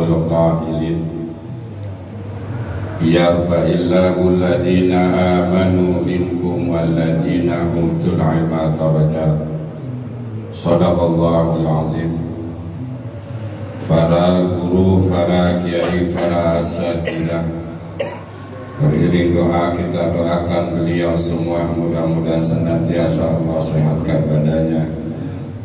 القائلين يرفع الله الذين آمنوا منكم والذين أوتوا العلم درجات صدق الله العظيم. Para guru, para kiai, para asatidzah, beriring doa kita doakan beliau semua, mudah-mudahan senantiasa Allah sehatkan badannya,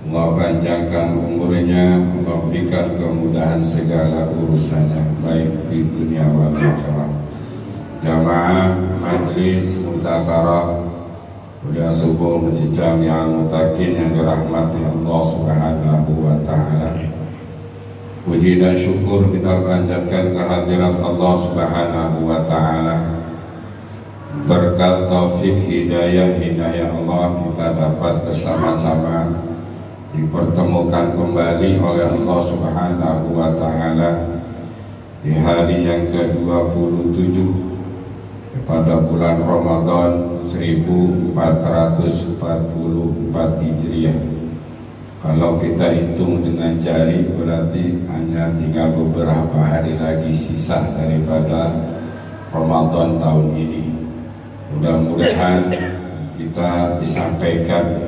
Allah panjangkan umurnya, Allah berikan kemudahan segala urusannya, baik di dunia wal akhirah. Jamaah Majlis Mudzakarah Kuliah Subuh Masjid Jami'al Muttaqin yang dirahmati Allah Subhanahu wa Ta'ala. Puji dan syukur kita panjatkan kehadirat Allah Subhanahu wa Ta'ala. Berkat taufik hidayah Allah kita dapat bersama-sama dipertemukan kembali oleh Allah Subhanahu wa Ta'ala di hari yang ke-27 pada bulan Ramadan 1444 Hijriah. Kalau kita hitung dengan jari berarti hanya tinggal beberapa hari lagi sisa daripada Ramadan tahun ini. Mudah-mudahan kita disampaikan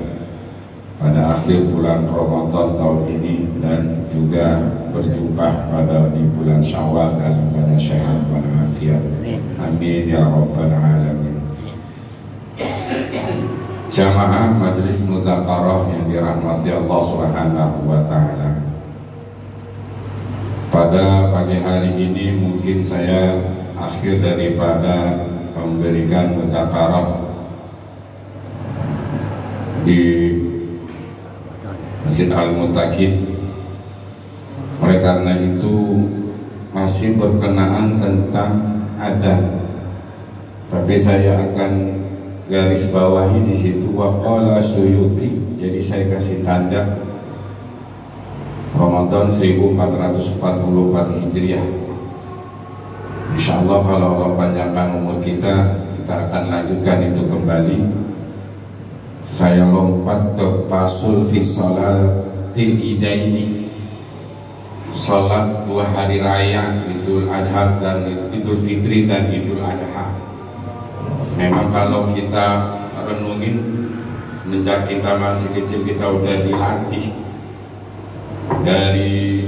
pada akhir bulan Ramadan tahun ini dan juga berjumpa pada di bulan Syawal dan pada sehat walafiat. Amin ya rabbal alamin. Jamaah Majlis Mudzakarah yang dirahmati Allah Subhanahu wa Ta'ala. Pada pagi hari ini mungkin saya akhir daripada memberikan mudzakarah di Masjid Al-Muttaqin. Oleh karena itu masih berkenaan tentang adan, tapi saya akan garis bawahi di situ waqala Suyuti. Jadi saya kasih tanda Ramadan 1444 Hijriah. Insyaallah kalau Allah panjangkan umur kita akan lanjutkan itu kembali. Saya lompat ke fasul fi salatil idaini, salat dua hari raya Idul Adha dan Idul Fitri dan Idul Adha. Memang kalau kita renungin semenjak kita masih kecil kita udah dilatih dari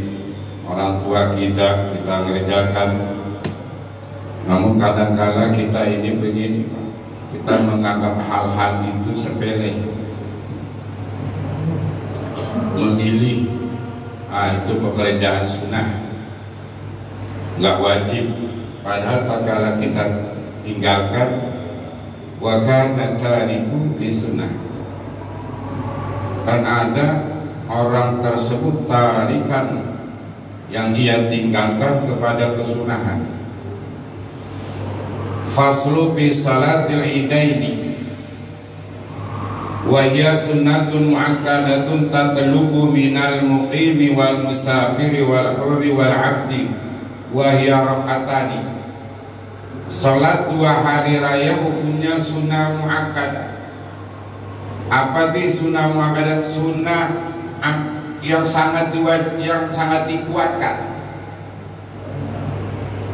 orang tua kita ngerjakan. Namun kadang-kala kita ini begini, Pak, kita menganggap hal-hal itu sepele, memilih itu pekerjaan sunnah, nggak wajib. Padahal tak kala kita tinggalkan wa kana tariku li sunnah, dan ada orang tersebut tarikan yang ia tinggalkan kepada kesunahan. Faslu fi salatil idaini wa hiya sunnatun muakkadatun tatlubu minal muqimi wal musafiri wal hurri wal abdi wa hiya rak'atani. Salat dua hari raya hukumnya sunnah muakkadah. Apa sih sunnah muakkadah? Sunnah yang sangat dikuatkan.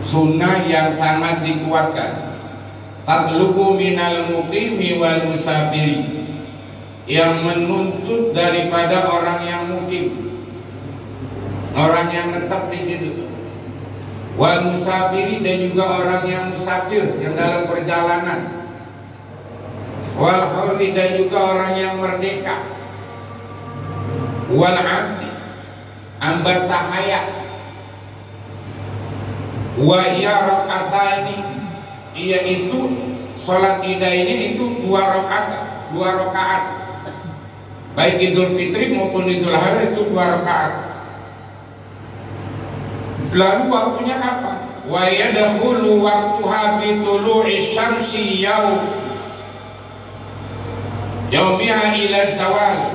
Sunnah yang sangat dikuatkan. Tatlubu minal muqimi wal musafiri, yang menuntut daripada orang yang mukim, orang yang tetap di situ. Wal musafiri, dan juga orang yang musafir yang dalam perjalanan. Wal hurri, dan juga orang yang merdeka. Wal abdi, amba sahaya. Wa ya rak'atani, yaitu salat idaini itu dua rakaat. Baik Idul Fitri maupun Idul Adha itu 2 rakaat. Lalu waktunya kapan? Wa yadkhulu waqtuha bi tulu'i syamsi yaumiha ila zawal,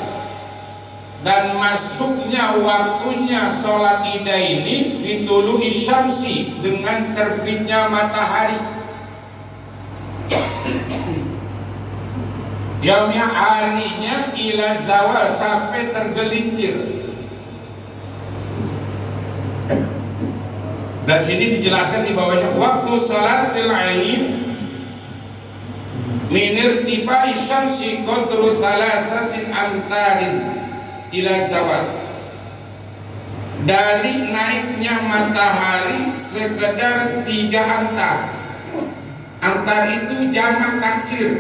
dan masuknya waktunya sholat ida ini bi tulu'i syamsi, dengan terbitnya matahari. Yaumiha, harinya, ila zawal, sampai tergelincir. Dan sini dijelaskan di bawahnya waktu salatil aid min irtifai syamsi qadru salasatin amtarin ila zawal, dari naiknya matahari sekedar 3 amtar. Amtar itu jamak taksir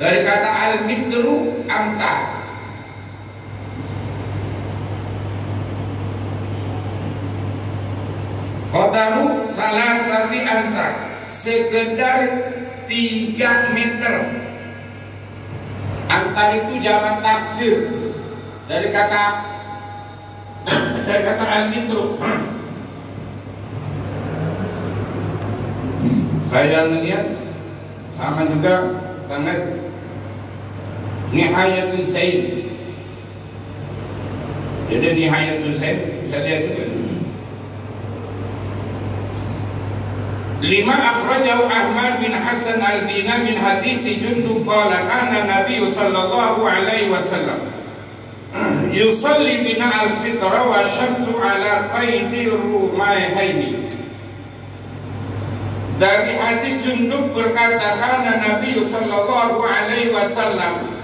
dari kata al-mitru amtar. Qadaru salasati amtar, sekedar 3 meter. Amtar itu jamak taksir dari kata al-mitru. Saya melihat sama juga dengan Nihayatul Sayyid. Jadi Nihayatul Sayyid bisa lihat juga. Lima akhrajahu Ahmad bin Hasan al-Bina min hadis Jundub qala kana Nabi sallallahu alaihi wasallam yusalli bina al-fitra wa syamsu ala qaidi rumayhaini. Dari hadis Jundub berkata, karena Nabi sallallahu alaihi wasallam,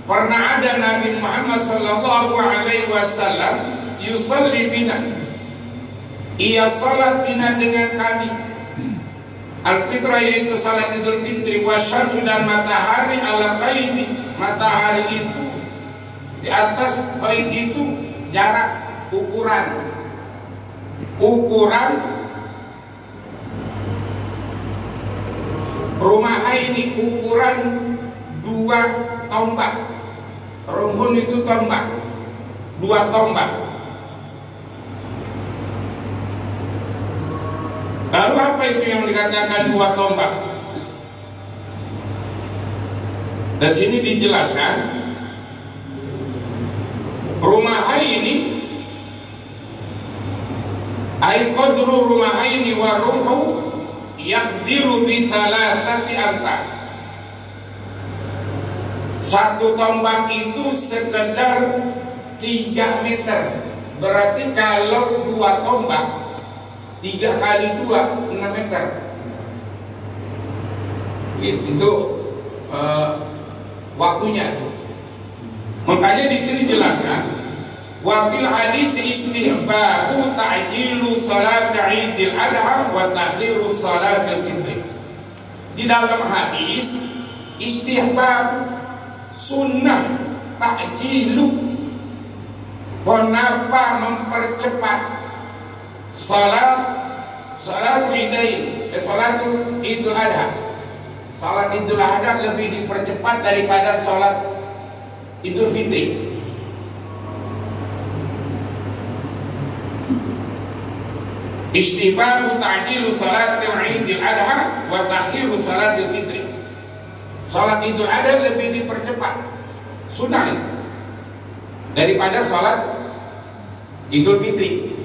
pernah ada Nabi Muhammad sallallahu alaihi wasallam yusalli bina, ia salat bina dengan kami. Al-fitrah yaitu salat Idul Fitri, wasyamsu dan matahari ala qaidi, matahari itu di atas qaid itu jarak ukuran rumah ini, ukuran 2 tombak. Rumhun itu tombak, 2 tombak. Lalu apa itu yang dikatakan 2 tombak? Dan sini dijelaskan rumah ini ay qadru rumah ini wa rumhu yaqdiru bi salasati amtar. 1 tombak itu sekedar 3 meter. Berarti kalau 2 tombak 3 kali 2 6 meter. Itu waktunya. Makanya di sini jelaskan wa fil hadis istihbabu ta'jilu salat Idul Adha wa ta'khiru salat al-fitr. Di dalam hadis istihbab, sunnah ta'jilu, kenapa mempercepat salat Idul Adha. Salat Idul Adha lebih dipercepat daripada salat Idul Fitri. Istihbabu ta'jilu salat Idul Adha wa ta'khiru salat al-fitri. Salat Idul Adha lebih dipercepat, sunnah, daripada salat Idul Fitri.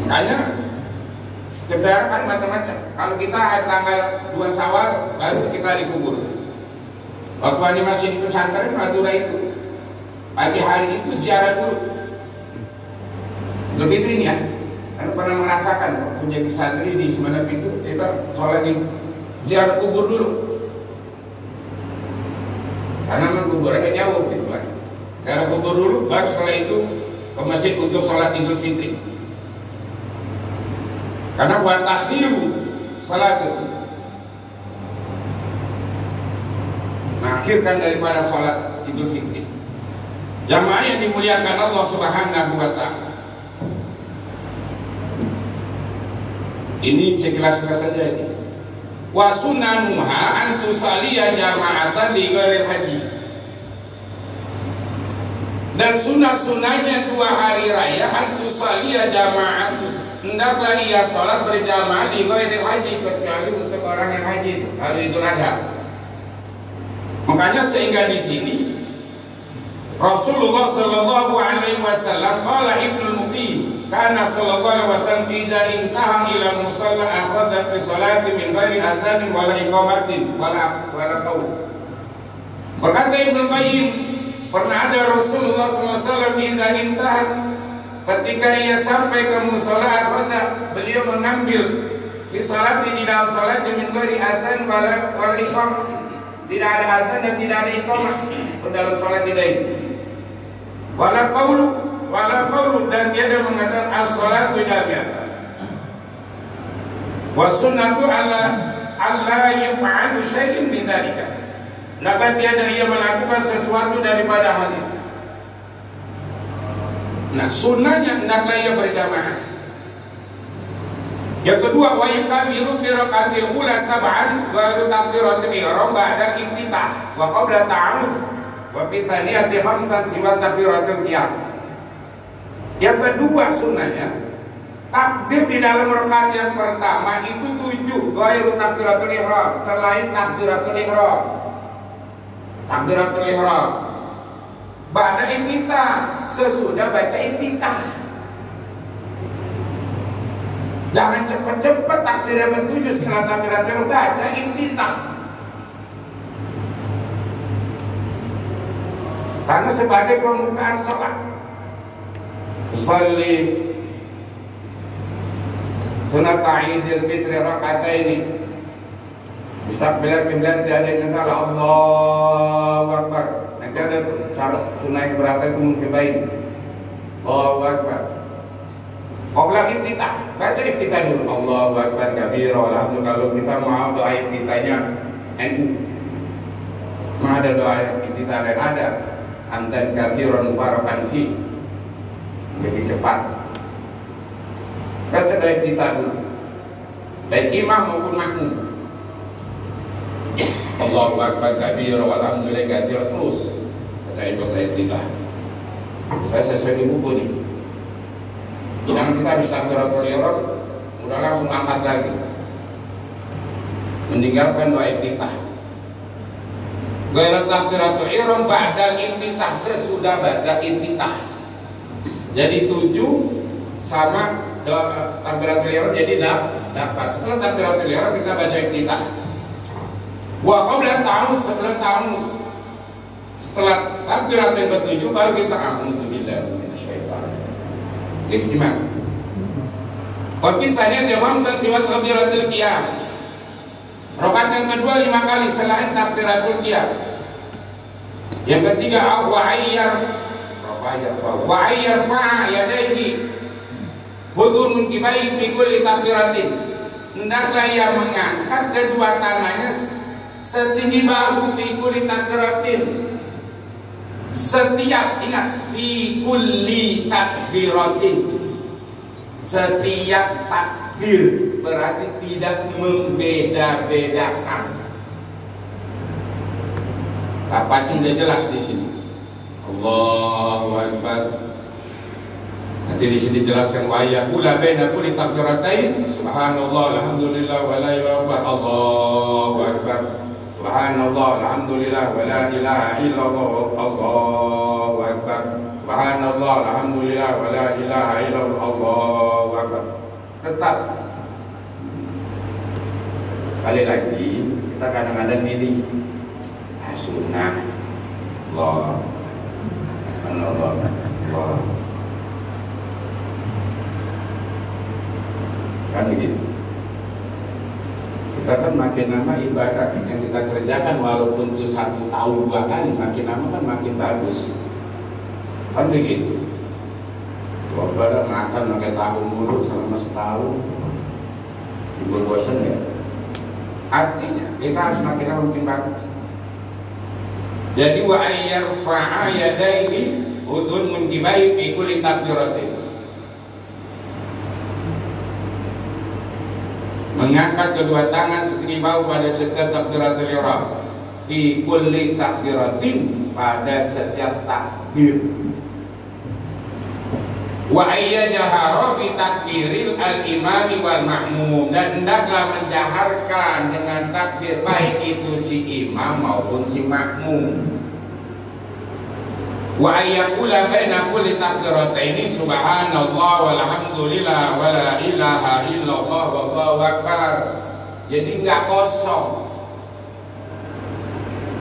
Makanya sekedar kan macam-macam. Kalau kita tanggal 2 Syawal baru kita dikubur. Waktu ini masih di pesantren Madura itu, pagi hari itu ziarah dulu Idul Fitri ini ya. Karena pernah merasakan punya santri di Sumenep itu, kita sholat di ziarah kubur dulu. Karena memang kuburannya jauh gitu kan. Ziarah kubur dulu, baru setelah itu ke masjid untuk sholat Idul Fitri. Karena buat takhiru salat itu mengakhirkan daripada sholat Idul Fitri. Jamaah yang dimuliakan Allah Subhanahu wa ta'ala, ini sekilas-sekilas saja ini. Wa sunanuha an tusaliya jama'atan li ghairil haji. Dan sunah-sunahnya 2 hari raya an tusaliya jama'atan, hendaklah ia sholat berjamaah di ghairil haji, kecuali untuk orang yang haji hari Idul Adha. Makanya sehingga di sini Rasulullah sallallahu alaihi wasallam qala Ibnu Muqim kana sallallahu alaihi wasallam iza intaha ila musalla akhadha fi salati min ghairi adzanin wala iqamatin wala qaul. Berkata Ibnu Qayyim, pernah ada Rasulullah sallallahu alaihi wasallam iza intaha ketika ia sampai ke musola akhadha, beliau mengambil fi salati di dalam salat min ghairi adzan wala iqamah. Tidak ada azan dan tidak ada iqamah dalam salat tidak. Wala qaulu dan tiada mengatakan as-salatu jami'ah. Wa sunnatu alla yaf'alu syai'in min dzalika. Maka tiada ia melakukan sesuatu daripada hal itu. Nah, sunnahnya hendaklah ia berjamaah. Yang kedua, wa yukabiru fi rakaatil ula sab'an wa takbiratul ihram ba'da iftitah wa qabla ta'aruf wa fi tsaniyati khamsan siwa takbiratul qiyam. Yang kedua sunnahnya takbir di dalam rakaat yang pertama itu 7 ghairu takbiratul ihram, selain takbiratul ihram. Takbiratul ihram ba'da iftitah, sesudah baca iftitah. Jangan cepat-cepat takbir yang ke-7 setelah takbiratul ihram baca iftitah. Karena sebagai pembukaan salat. Usalli sunat Idul Fitri raka'ataini. Mustaqbilan qiblat ada yang kata Allahu Akbar. Nanti ada sunah yang berapa itu mungkin baik. Allahu Akbar. Qabla iftitah, baca iftitah dulu. Allahu Akbar kabira walhamdulillah. Kalau kita mau doa iftitahnya NU, mah ada doa iftitah lain ada. Amdan katsiran mubarakan fi, lebih cepat. Baca doa iftitah dulu, baik imam maupun makmum. Allahu Akbar kabira walhamdulillah katsiran, terus baca doa iftitah. Saya sesuai di buku nih. Jangan kita habis takbiratul ihram udah langsung angkat lagi, meninggalkan doa iftitah. Ghairu takbiratul ihram ba'da iftitah, sesudah baca iftitah. Jadi 7 sama doa takbiratul ihram jadi 8. Setelah takbiratul ihram kita baca iftitah. Wa qabla ta'awuz, sebelum ta'awuz. Setelah takbiratul yang ke-7 baru kita a'udzubillahi istimewa. Tapi saya jawab siwat takbiratul qiyam. Rakaat yang kedua 5 kali selain takbiratul qiyam. Yang ketiga wa ayyar fa yadayhi hudun min kibai fi kulli takbiratin. Hendaklah ia mengangkat kedua tangannya setinggi bahu fi kulli takbiratin. Setiap, ingat, fi kulli takbiratin, setiap takbir, berarti tidak membeda-bedakan. Apa sudah jelas di sini? Allahu Akbar. Nanti di sini jelaskan wa yaqula baina kulli takbiratain subhanallah alhamdulillah wa la ilaha illallah Allahu Akbar. Subhanallah, alhamdulillah, wa la ilaha illallah, Allahu Akbar. Subhanallah, alhamdulillah, wa la ilaha illallah, Allahu Akbar. Tetap. Sekali lagi, kita kadang-kadang ini sunnah Allah, Allah, Allah. Kan begitu. Kita kan makin lama ibadah yang kita kerjakan walaupun itu 1 tahun 2 kali, makin lama kan makin bagus. Kan begitu. Coba makan pakai tahu mulu selama setahun, ibu bosan ya. Artinya kita harus makin lama makin bagus. Jadi wa ayyarfa'a yadayhi udhun munkibai fi kulli takbiratin. Mengangkat kedua tangan setinggi bahu pada setiap takbiratul ihram, fi kulli takbiratin, pada setiap takbir. Wa ayyajahara bi takbiril al-imami wal ma'mum, dan hendaklah menjaharkan dengan takbir baik itu si imam maupun si makmum. Wa ayyakula baina kulli takbirataini subhanallah walhamdulillah wala ilaha illallah wallahu akbar. Jadi enggak kosong.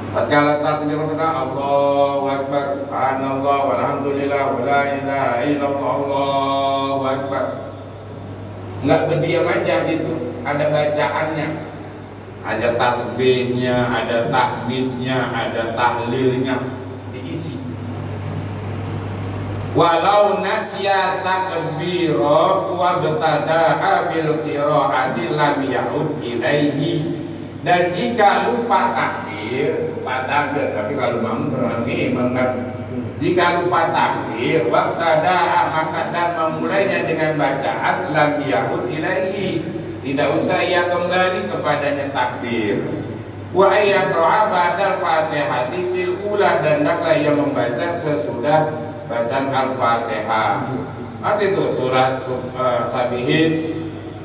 tatkala takbir pertama Allahu Akbar, subhanallah, walhamdulillah, wala ilaha illallah, Allahu Akbar. Enggak berdiam aja gitu, ada bacaannya, ada tasbihnya, ada tahmidnya, ada tahlilnya, diisi. Walau nasya takbira wa btada'a bil qiraati lam ya'ud ilaihi. Dan jika lupa takbir, tapi kalau imam terangnya imam kan, jika lupa takbir, wabtada'a maka dan memulainya dengan bacaan lam ya'ud ilaihi, tidak usah ia kembali kepadanya takbir. Wa yaqra'a ba'dal fatihati fil ula, dan hendaklah ia membaca sesudah bacaan al-fatihah. Arti itu surat Sabihis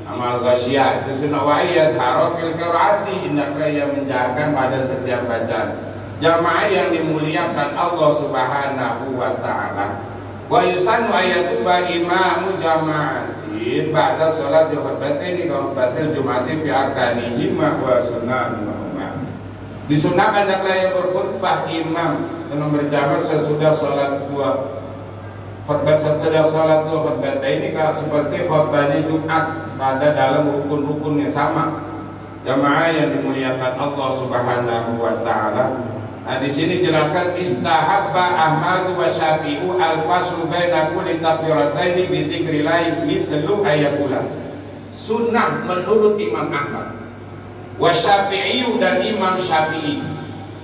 amal ghasyiyah itu sunnah. Wa yadharu fil qiraati, hendaklah ia menjaharkan pada setiap bacaan. Jamaah yang dimuliakan Allah Subhanahu wa taala. Wa yusannu ayatuba imamu jama'atin ba'da salatil khutbatain ka khutbatil jum'ati fi arkanihima wa sunnahuma. Disunahkan hendaklah ia berkhutbah imam dengan berjamaah sesudah salat dua khutbah, sesudah salat dua khutbatain ini seperti khutbahnya Jumat pada dalam rukun-rukun yang sama. Jamaah yang dimuliakan Allah Subhanahu wa taala. Nah, di sini jelaskan istahabba Ahmad wa Syafi'u al-faslu baina kulli takbirataini bi dzikrillah mithlu ayakula. Sunnah menurut Imam Ahmad wa Syafi'i dan Imam Syafi'i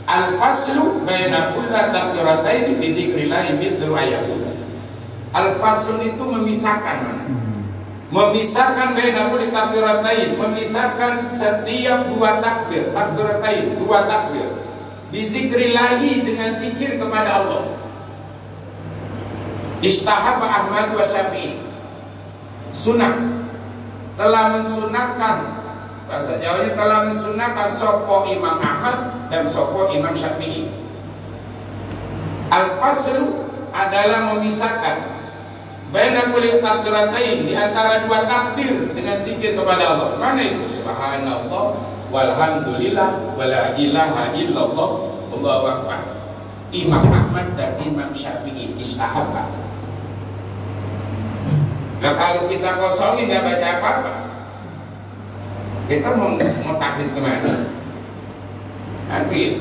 al-faslu baina kulli takbirataini bi dzikrillah mithlu ayakula. Al-fasl itu memisahkan mana? Memisahkan baina kulli takbiratain, memisahkan setiap dua takbir, takbiratain, dua takbir. Bizikrillahi, dengan zikir kepada Allah. Istahabba Ahmad wa Syafi'i, sunnah, telah mensunahkan, bahasa Jawanya telah mensunahkan sopo Imam Ahmad dan sopo Imam Syafi'i. Al-faslu adalah memisahkan baina kulli takbiratain, di antara dua takbir dengan zikir kepada Allah. Mana itu? Subhanallah, walhamdulillah, wala ilaha illallah, Allahu akbar. Imam Ahmad dan Imam Syafi'i istahabba. Nah, kalau kita kosongin nggak baca apa-apa, kita mau taklid kemana? Nanti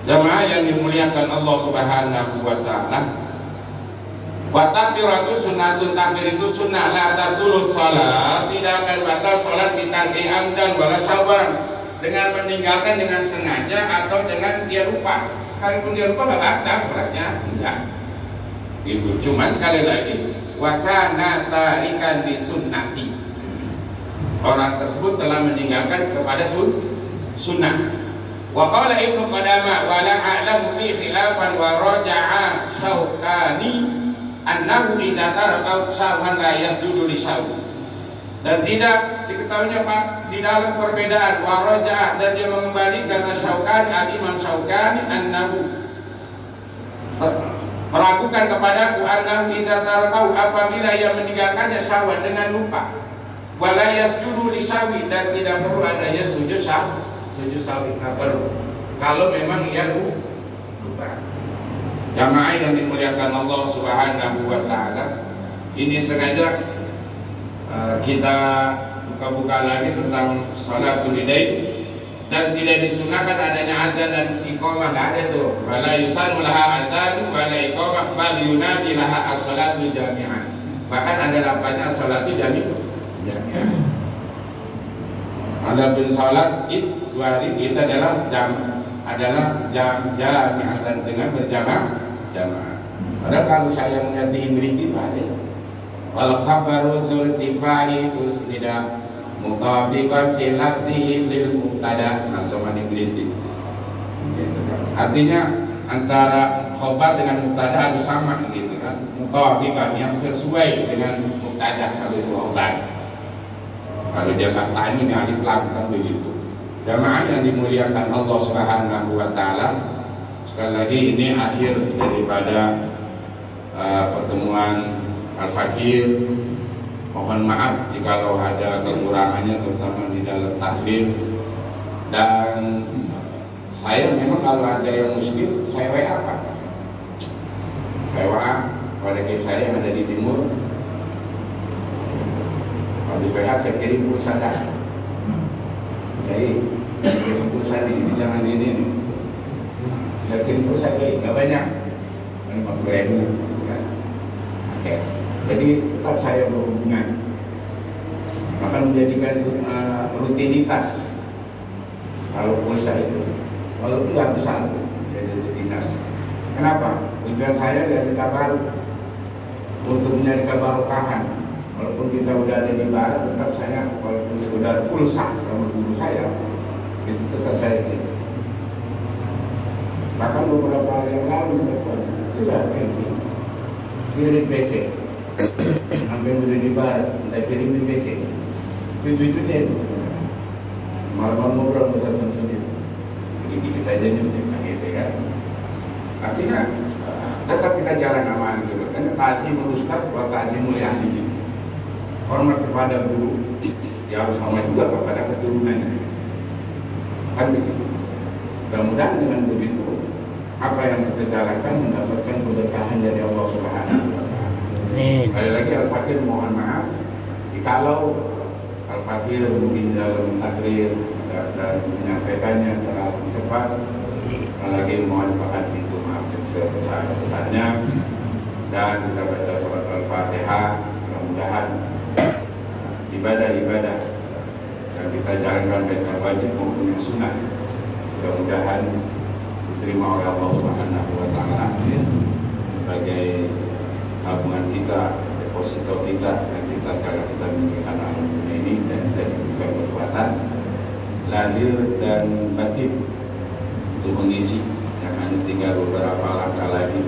jamaah yang dimuliakan Allah Subhanahu wa taala. Wa takbiratu sunnatun, takbir itu sunnah, la tatulus salat, tidak akan batal salat bitarki amdan wala sawan, dengan meninggalkan dengan sengaja atau dengan dia lupa. Sekalipun dia lupa nggak batal salatnya, enggak. Itu cuman sekali lagi wa kana tarikan li sunnati, orang tersebut telah meninggalkan kepada sunnah. Wa qala Ibnu Qudamah wa la a'lamu fi khilafan wa raja'a Syaukani annahu idza taraka sahwan la yasjudu li sahwi. Dan tidak diketahuinya Pak di dalam perbedaan wa raja'a, dan dia mengembalikan Syaukani, Imam Syaukani, annahu meragukan kepadaku, annahu idza taraka, apabila ia meninggalkannya sahwan dengan lupa, wa la yasjudu li sahwi, dan tidak perlu adanya sujud sahwi, tidak perlu kalau memang ia lupa. Jamaah yang dimuliakan Allah Subhanahu wa taala, ini sengaja kita buka-buka lagi tentang salatul idain, dan tidak disunahkan adanya azan dan iqamah, enggak ada tuh. Wala yusannu laha adzan wala iqamah bal yunadi laha as-salatu jami'an. Bahkan ada lafaznya as-salatu jami'an. Adapun salat id wari itu adalah jami'atan, dengan berjamaah. Padahal kalau saya melihat di Inggris itu ada wal khabaru zultifai usnida mutabiqan fi lafzihi lil mubtada, sama di Inggris itu. Artinya antara khabar dengan mubtada harus sama gitu kan, mutabiqan, yang sesuai dengan mubtada kalau khabar. Kalau dia kata ini alif lam kan begitu. Jamaah yang dimuliakan Allah Subhanahu wa taala, sekali lagi ini akhir daripada pertemuan Al-Fakir. Mohon maaf jikalau ada kekurangannya, terutama di dalam taklim, dan Saya memang kalau ada yang muskil, saya WA Pak. Saya WA pada kiai saya yang ada di timur. Habis WA saya kirim pulsa dah. Jadi kirim pulsa ini jangan ini nih. Saya kirim pulsa kiai, nggak banyak, 50.000. Oke. Jadi tetap saya berhubungan. Maka menjadikan rutinitas kalau pulsa itu. Walaupun nggak besar, jadi rutinitas. Kenapa? Tujuan saya dari kabar untuk mencari kebarokahan. Walaupun kita udah ada di barat, tetap saya walaupun sekedar pulsa sama guru saya, itu tetap saya gitu. Bahkan beberapa hari yang lalu sudah kayak gitu. Kirim PC, sampai udah di barat, kita kirim di PC. Itu dia itu. Malam-malam ngobrol besar sama dia. Dikit aja nyucik gitu kan. Artinya tetap kita jalan aman gitu. Karena ta'zim ustaz wa ta'zimul ahli. Hormat kepada guru, ya harus hormat juga kepada keturunannya. Kan begitu. Mudah-mudahan dengan begitu apa yang kita jalankan mendapatkan keberkahan dari Allah Subhanahu wa taala. Sekali lagi Al-Fakir mohon maaf jikalau Al-Fakir mungkin dalam takrir dan menyampaikannya terlalu cepat. Lagi mohon itu maaf sebesar-besarnya, dan kita baca surat Al-Fatihah. Mudah-mudahan ibadah-ibadah yang kita jalankan baik yang wajib maupun yang sunnah mudah-mudahan diterima oleh Allah Subhanahu wa taala sebagai tabungan kita, deposito kita, dan kita karena kita menunaikan amal dunia ini dan kita diberikan kekuatan lahir dan batin untuk mengisi yang hanya tinggal beberapa langkah lagi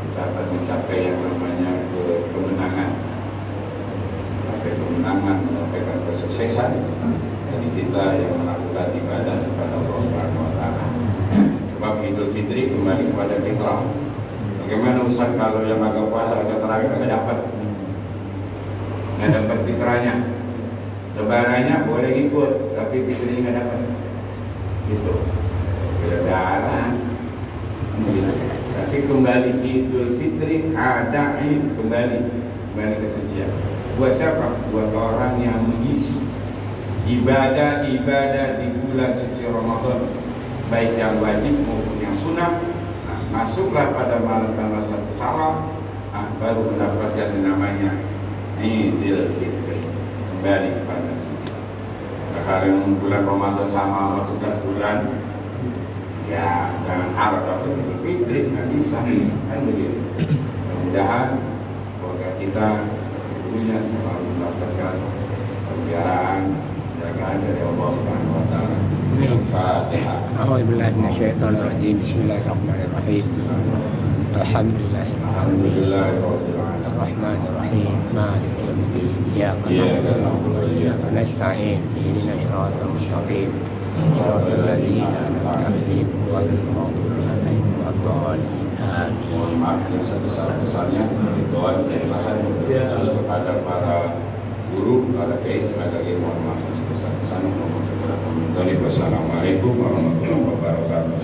kita akan mencapai yang namanya kemenangan, menyampaikan kesuksesan dari kita yang melakukan ibadah kepada Allah Subhanahu wa taala. Sebab Idul Fitri kembali kepada fitrah. Bagaimana Ustaz kalau yang agak puasa agak terawih agak dapat fitrahnya. Lebarannya boleh ikut, tapi fitrahnya nggak dapat. Gitu. Lebaran. Gitu. Tapi kembali Idul Fitri ada kembali kesucian. Buat siapa? Buat orang yang mengisi ibadah-ibadah di bulan suci Ramadan, baik yang wajib maupun yang sunnah. Nah, masuklah pada malam tanggal 1 Syawal, baru mendapatkan yang namanya Idul Fitri, kembali kepada suci. Nah, kalau yang bulan Ramadan sama 11 bulan, ya jangan harap dapat Idul Fitri, nggak bisa, kan begitu. Mudah-mudahan keluarga kita punya selalu mendapatkan pemeliharaan, jagaan dari Allah Subhanahu wa taala. Al-Fatihah. A'udzubillahi minasyaitonir rajim. Bismillahirrahmanirrahim. Alhamdulillahirabbil alamin. Arrahmanirrahim. Maliki yaumiddin. Iyyaka na'budu wa iyyaka nasta'in. Ihdinas siratal mustaqim. Shiratal ladzina an'amta 'alaihim ghairil maghdubi 'alaihim waladdallin. Mohon maaf yang sebesar-besarnya dari doa dari masa khusus kepada para guru, para kiai, sekali lagi mohon maaf yang sebesar-besarnya. Wassalamualaikum warahmatullahi wabarakatuh.